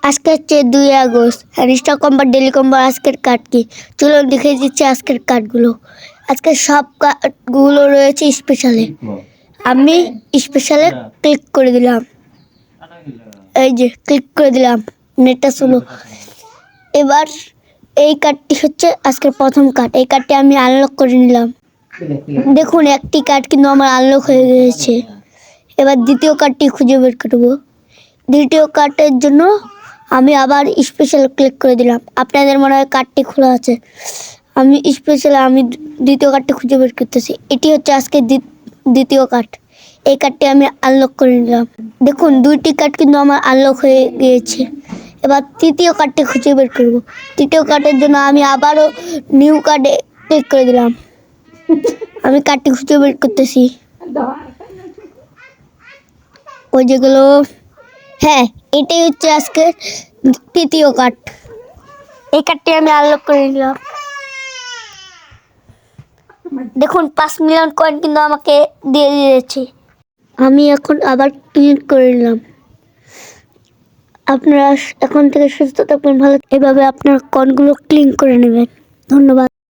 আজকে হচ্ছে 2 August. Stock company daily company আজকের কার্ড কি চলুন দেখে দিচ্ছি আজকের কার্ডগুলো। আজকে সব কার্ডগুলো রয়েছে স্পেশালে। আমি স্পেশালে ক্লিক করে দিলাম, এই যে ক্লিক করে দিলাম, নেটটা শুনো। এবার এই কার্ডটি হচ্ছে আজকের প্রথম কার্ড। এই কার্ডটি আমি আনলক করে নিলাম। দেখুন একটি কার্ড কিন্তু আমার আনলক হয়ে গেছে। এবার দ্বিতীয় কার্ডটি খুঁজে বের করবো। দ্বিতীয় কার্ডের জন্য আমি আবার স্পেশাল ক্লিক করে দিলাম। আপনাদের মনে হয় কার্ডটি খোলা আছে, আমি দ্বিতীয় কার্ডটি খুঁজে বের করতেছি। এটি হচ্ছে আজকে দ্বিতীয় কার্ড। এই কার্ডটি আমি আনলক করে নিলাম। দেখুন 2টি কার্ড কিন্তু আমার আনলক হয়ে গিয়েছে। এবার তৃতীয় কার্ডটি খুঁজে বের করব। তৃতীয় কার্ডের জন্য আমি আবারও নিউ কার্ডে ক্লিক করে দিলাম। আমি কার্ডটি খুঁজে বের করতেছি। ওই যেগুলো, হ্যাঁ এটাই হচ্ছে আজকে তৃতীয় কার্ড। এই কার্ডটি আমি আনলক করে নিলাম। দেখুন 5 মিলিয়ন কয়েন কিন্তু আমাকে দিয়ে দিয়েছে। আমি এখন আবার ক্লিক করে নিলাম। আপনারা এখন থেকে সুস্থ থাকবেন, ভালো, এভাবে আপনার কয়েনগুলো ক্লিন করে নেবেন। ধন্যবাদ।